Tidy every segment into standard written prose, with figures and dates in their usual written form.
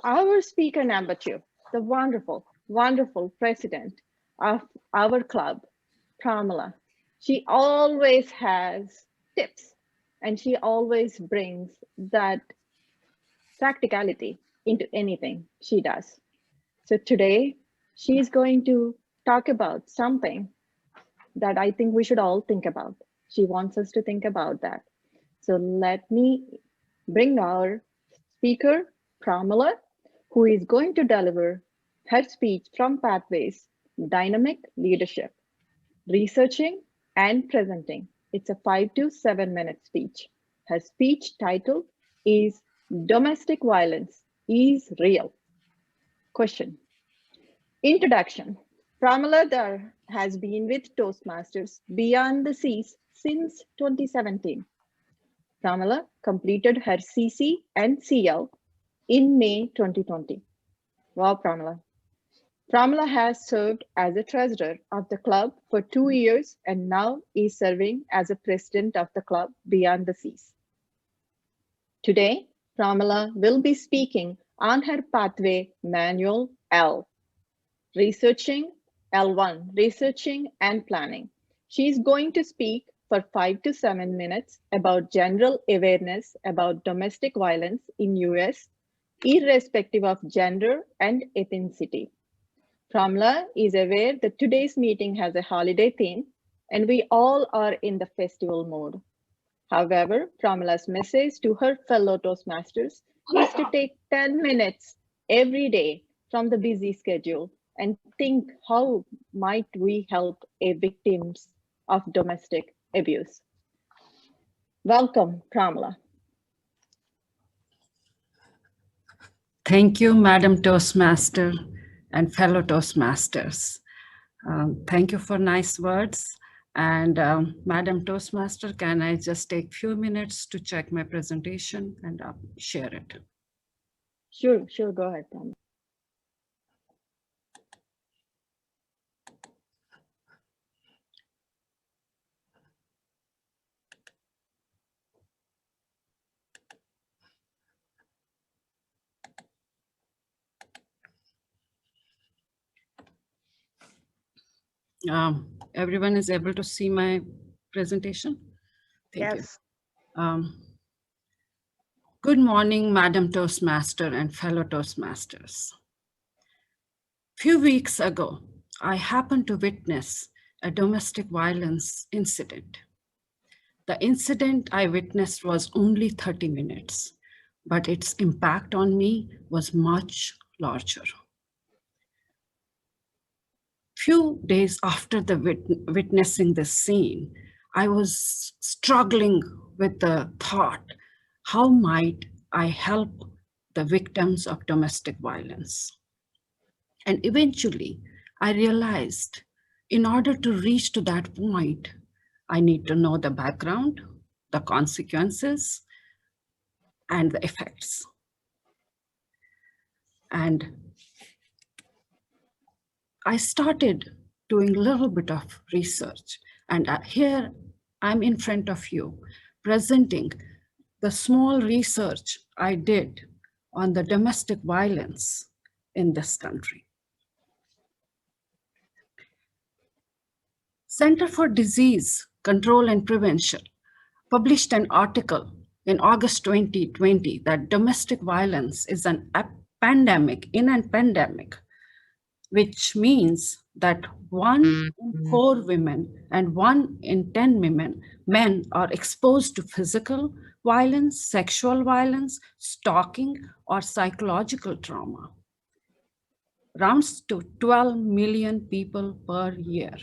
Our speaker number 2, the wonderful president of our club, Promila. She always has tips and she always brings that practicality into anything she does. So today she is going to talk about something that I think we should all think about. She wants us to think about that. So let me bring our speaker, Promila, who is going to deliver her speech from Pathways, Dynamic Leadership, Researching and Presenting. It's a 5 to 7 minute speech. Her speech title is Domestic Violence is Real. Question. Introduction. Promila Dhar has been with Toastmasters Beyond the Seas since 2017. Promila completed her CC and CL in May 2020. Wow, Promila. Promila has served as a treasurer of the club for 2 years and now is serving as a president of the club Beyond the Seas. Today, Promila will be speaking on her pathway manual L, researching L1, researching and planning. She is going to speak for 5 to 7 minutes about general awareness about domestic violence in US, irrespective of gender and ethnicity. Promila is aware that today's meeting has a holiday theme and we all are in the festival mode. However, Promila's message to her fellow Toastmasters is to take 10 minutes every day from the busy schedule and think how might we help victims of domestic abuse. Welcome, Promila. Thank you, Madam Toastmaster and fellow Toastmasters. Thank you for nice words. And Madam Toastmaster, can I just take a few minutes to check my presentation and share it? Sure, go ahead, Promila. Everyone is able to see my presentation? Thank you. Good morning, Madam Toastmaster and fellow Toastmasters. Few weeks ago, I happened to witness a domestic violence incident. The incident I witnessed was only 30 minutes, but its impact on me was much larger. Few days after witnessing this scene, I was struggling with the thought, how might I help the victims of domestic violence? And eventually, I realized in order to reach to that point, I need to know the background, the consequences, and the effects. And I started doing a little bit of research, and here I'm in front of you presenting the small research I did on the domestic violence in this country. Center for Disease Control and Prevention published an article in August 2020 that domestic violence is a pandemic, which means that 1 in 4 women and 1 in 10 men are exposed to physical violence, sexual violence, stalking, or psychological trauma. Rounds to 12 million people per year.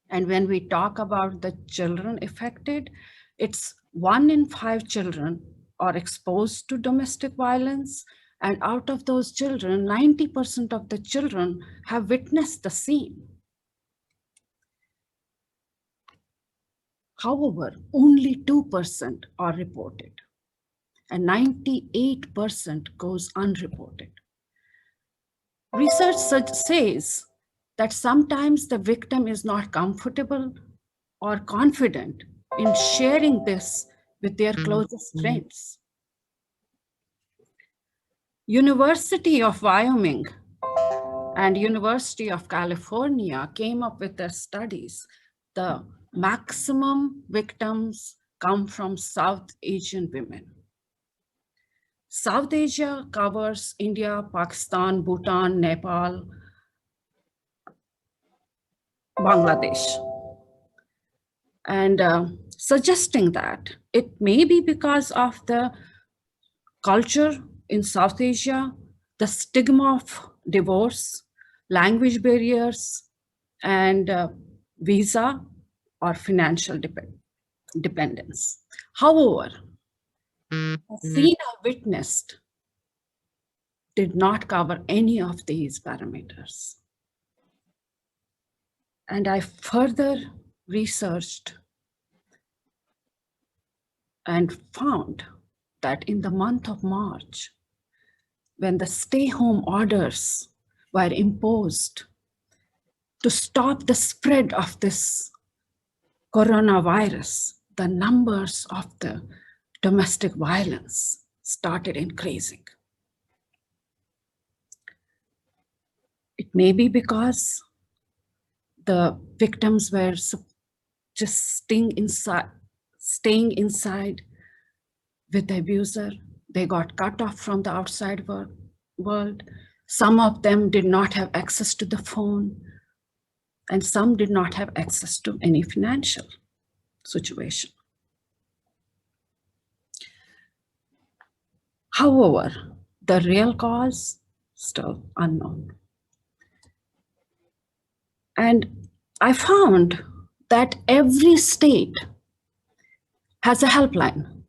And when we talk about the children affected, it's 1 in 5 children are exposed to domestic violence. And out of those children, 90% of the children have witnessed the scene. However, only 2% are reported, and 98% goes unreported. Research says that sometimes the victim is not comfortable or confident in sharing this with their closest friends. University of Wyoming and University of California came up with their studies. The maximum victims come from South Asian women. South Asia covers India, Pakistan, Bhutan, Nepal, Bangladesh. And suggesting that it may be because of the culture in South Asia, the stigma of divorce, language barriers, and visa or financial dependence. However, the scene I witnessed did not cover any of these parameters. And I further researched and found that in the month of March, when the stay-home orders were imposed to stop the spread of this coronavirus, the numbers of the domestic violence started increasing. It may be because the victims were just staying inside with the abuser. They got cut off from the outside world. Some of them did not have access to the phone, and some did not have access to any financial situation. However, the real cause still unknown. And I found that every state has a helpline.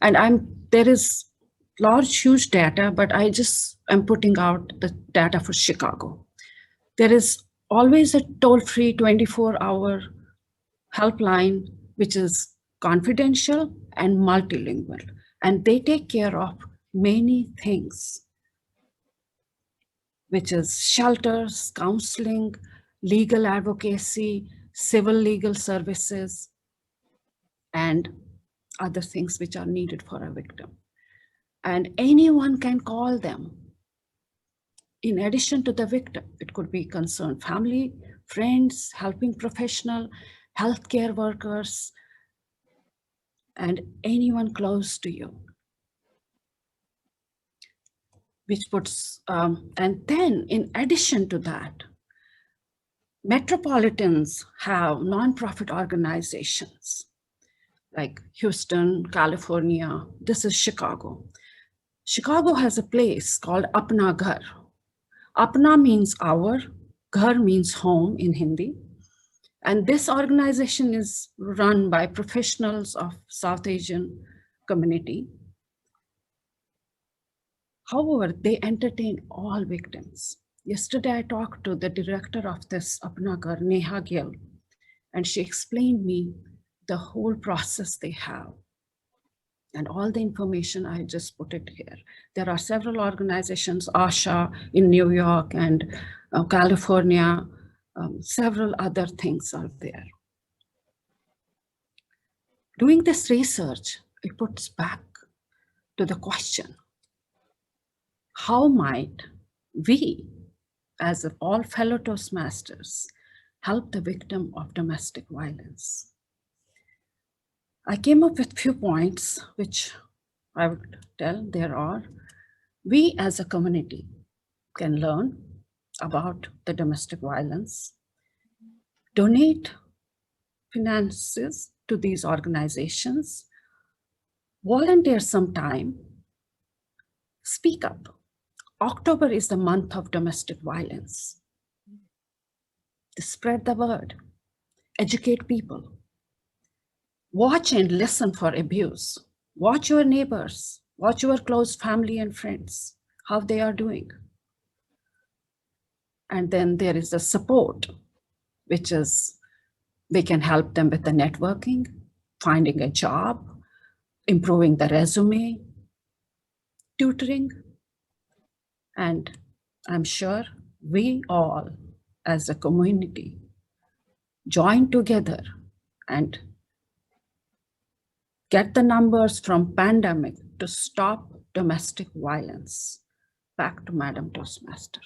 And there is large, huge data, but I just am putting out the data for Chicago. There is always a toll-free 24-hour helpline, which is confidential and multilingual. And they take care of many things, which is shelters, counseling, legal advocacy, civil legal services, and other things which are needed for a victim. And anyone can call them. In addition to the victim, it could be concerned family, friends, helping professional, healthcare workers, and anyone close to you. Which puts, and then in addition to that, metropolitans have nonprofit organizations like Houston, California. This is Chicago. Chicago has a place called Apna Ghar. Apna means our, Ghar means home in Hindi. And this organization is run by professionals of South Asian community. However, they entertain all victims. Yesterday, I talked to the director of this Apna Ghar, Neha Gill, and she explained me the whole process they have. And all the information, I just put it here. There are several organizations, ASHA in New York and California, several other things out there. Doing this research, it puts back to the question, how might we, as all fellow Toastmasters, help the victim of domestic violence? I came up with a few points, which I would tell there are. We as a community can learn about the domestic violence, donate finances to these organizations, volunteer some time, speak up. October is the month of domestic violence. To spread the word, educate people. Watch and listen for abuse. Watch your neighbors, watch your close family and friends, how they are doing. And then there is the support, which is we can help them with the networking, finding a job, improving the resume, tutoring. And I'm sure we all as a community join together and get the numbers from pandemic to stop domestic violence. Back to Madam Toastmaster.